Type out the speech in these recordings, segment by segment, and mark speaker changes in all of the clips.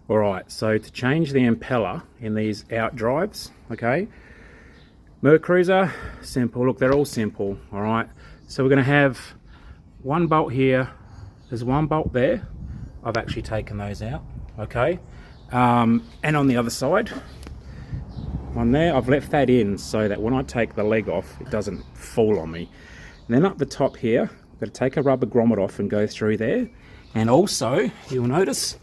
Speaker 1: All right, so to change the impeller in these out drives, okay, Mercruiser, simple. Look, they're all simple. All right, so we're going to have one bolt here. There's one bolt there. I've actually taken those out, okay, and on the other side, one there, I've left that in so that when I take the leg off, it doesn't fall on me. And then up the top here, I've got to take a rubber grommet off and go through there. And also, you'll notice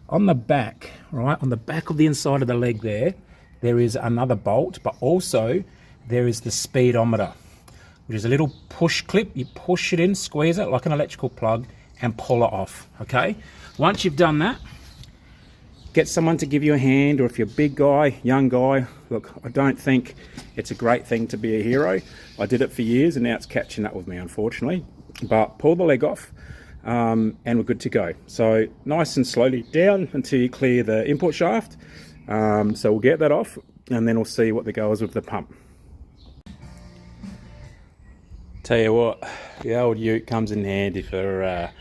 Speaker 1: on the back, right, on the back of the inside of the leg there is another bolt, but also there is the speedometer, which is a little push clip. You push it in, squeeze it like an electrical plug, and pull it off, okay? Once you've done that, get someone to give you a hand, or if you're a big guy, young guy, look, I don't think it's a great thing to be a hero. I did it for years and now it's catching up with me, unfortunately. But pull the leg off and we're good to go. So nice and slowly down until you clear the import shaft. So we'll get that off and then we'll see what the go is with the pump. Tell you what, the old ute comes in handy for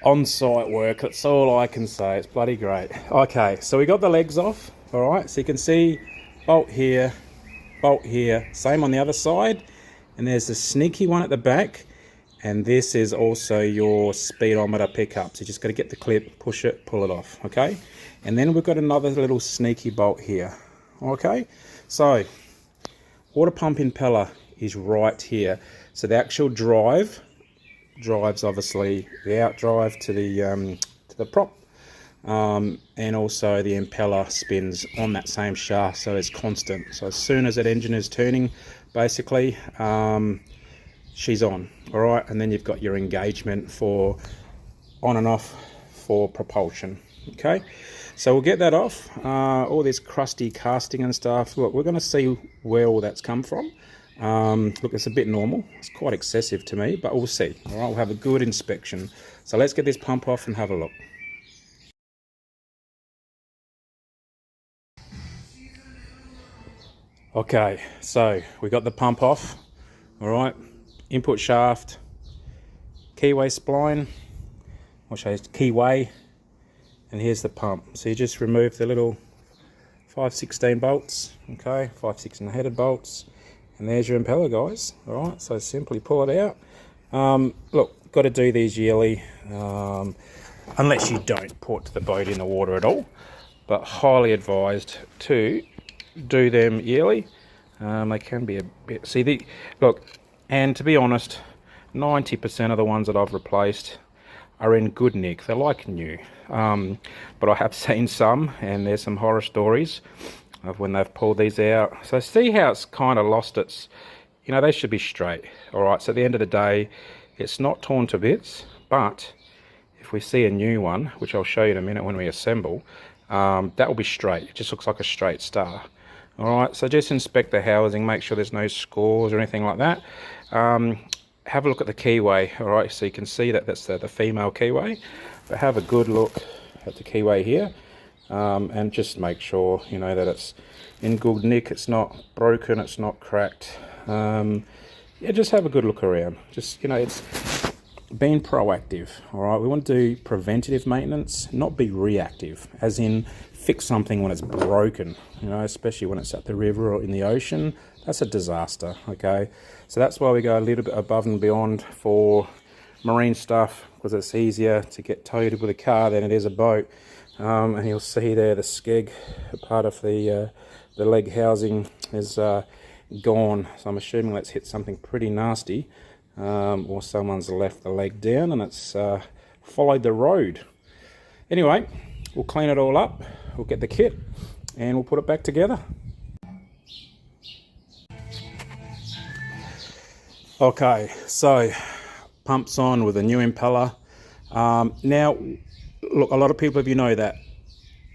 Speaker 1: on-site work. That's all I can say. It's bloody great. Okay, so we got the legs off. All right, so you can see bolt here, same on the other side, and there's a sneaky one at the back, and this is also your speedometer pickup. So you just got to get the clip, push it, pull it off, okay? And then we've got another little sneaky bolt here, okay? So water pump impeller is right here. So the actual drives obviously the out drive to the prop, and also the impeller spins on that same shaft, so it's constant. So as soon as that engine is turning, basically she's on. All right, and then you've got your engagement for on and off for propulsion. Okay, so we'll get that off. All this crusty casting and stuff, look, we're going to see where all that's come from. Look, it's a bit normal. It's quite excessive to me, but we'll see. All right, we'll have a good inspection. So let's get this pump off and have a look. Okay, so we got the pump off. All right, input shaft, keyway spline, I'll show you keyway, and here's the pump. So you just remove the little 5/16 bolts, okay, 5/16 headed bolts. And there's your impeller, guys. All right, so simply pull it out. Look, got to do these yearly, unless you don't put the boat in the water at all. But highly advised to do them yearly. They can be a bit. Look, and to be honest, 90% of the ones that I've replaced are in good nick. They're like new. But I have seen some, and there's some horror stories of when they've pulled these out. So see how it's kind of lost its, you know, they should be straight. All right, so at the end of the day, it's not torn to bits, but if we see a new one, which I'll show you in a minute when we assemble, that will be straight. It just looks like a straight star. All right, so just inspect the housing, make sure there's no scores or anything like that. Have a look at the keyway, all right, so you can see that that's the female keyway, but have a good look at the keyway here. And just make sure, you know, that it's in good nick, it's not broken, it's not cracked. Yeah, just have a good look around. Just, you know, it's being proactive, all right? We want to do preventative maintenance, not be reactive, as in fix something when it's broken, you know, especially when it's at the river or in the ocean. That's a disaster, okay? So that's why we go a little bit above and beyond for marine stuff, because it's easier to get towed with a car than it is a boat. And you'll see there the skeg, part of the leg housing is gone. So I'm assuming that's hit something pretty nasty, or someone's left the leg down and it's followed the road. Anyway, we'll clean it all up, we'll get the kit, and we'll put it back together. Okay, so pumps on with a new impeller. Now, look, a lot of people, if you know that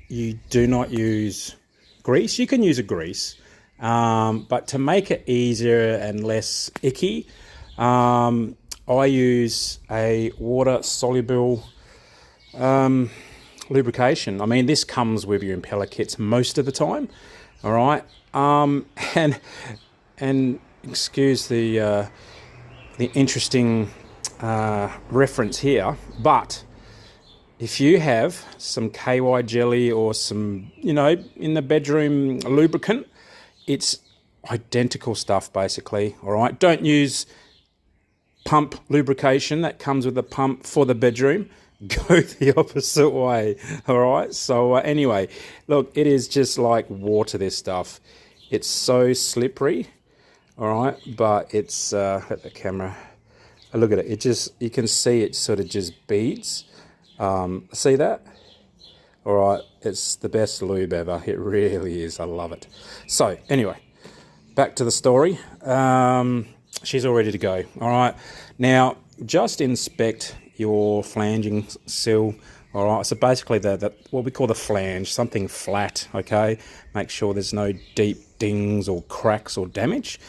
Speaker 1: you do not use grease, you can use a grease, but to make it easier and less icky, I use a water soluble lubrication. I mean, this comes with your impeller kits most of the time, all right? And excuse the interesting reference here, but if you have some KY jelly or some, you know, in the bedroom lubricant, it's identical stuff basically. All right, don't use pump lubrication that comes with a pump for the bedroom. Go the opposite way. All right, so anyway, look, it is just like water, this stuff. It's so slippery. All right, but it's at the camera, look at it, it just, you can see it sort of just beads. See that? All right, it's the best lube ever. It really is. I love it. So anyway, back to the story. She's all ready to go. All right, now just inspect your flanging seal. All right, so basically the what we call the flange, something flat. Okay, make sure there's no deep dings or cracks or damage.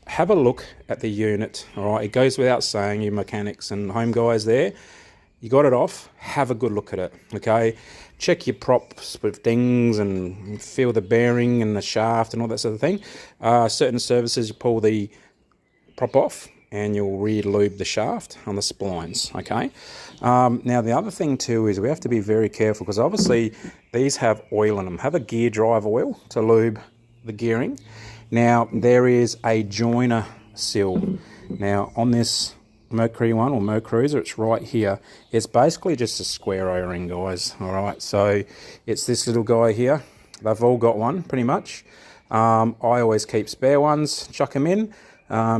Speaker 1: Have a look at the unit. All right, it goes without saying, you mechanics and home guys there, you got it off, have a good look at it. Okay, check your props with dings and feel the bearing and the shaft and all that sort of thing. Certain services, you pull the prop off and you'll re-lube the shaft on the splines. Okay, now the other thing too is we have to be very careful, because obviously these have oil in them. Have a gear drive oil to lube the gearing. Now there is a joiner seal. Now on this Mercury one, or Mercruiser, it's right here. It's basically just a square O-ring, guys. All right, so it's this little guy here. They've all got one pretty much. I always keep spare ones, chuck them in,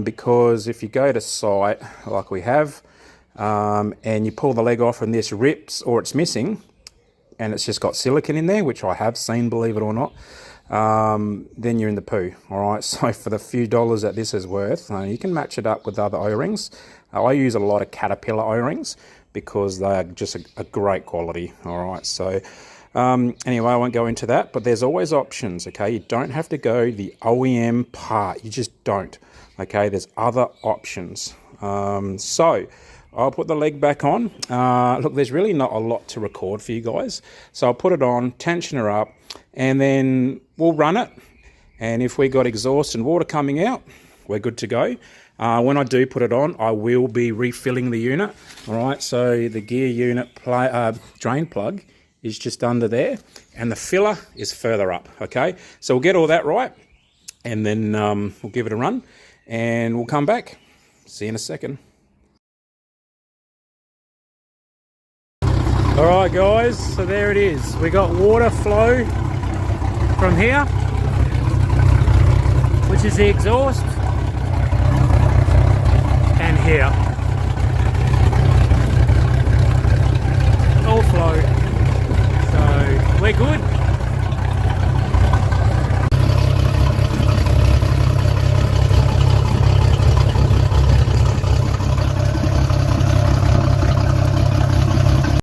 Speaker 1: because if you go to site like we have, and you pull the leg off and this rips or it's missing and it's just got silicone in there, which I have seen, believe it or not, then you're in the poo. All right, so for the few dollars that this is worth, you can match it up with other O-rings. I use a lot of Caterpillar O-rings because they are just a great quality. All right, so anyway, I won't go into that, but there's always options. Okay, you don't have to go the OEM part, you just don't. Okay, there's other options. So I'll put the leg back on. Look, there's really not a lot to record for you guys, so I'll put it on, tension her up, and then we'll run it. And if we got exhaust and water coming out, we're good to go. When I do put it on, I will be refilling the unit. All right, so the gear unit drain plug is just under there, and the filler is further up. Okay, so we'll get all that right, and then we'll give it a run, and we'll come back. See you in a second. All right, guys, so there it is. We got water flow from here, which is the exhaust, and here. All flow. So we're good.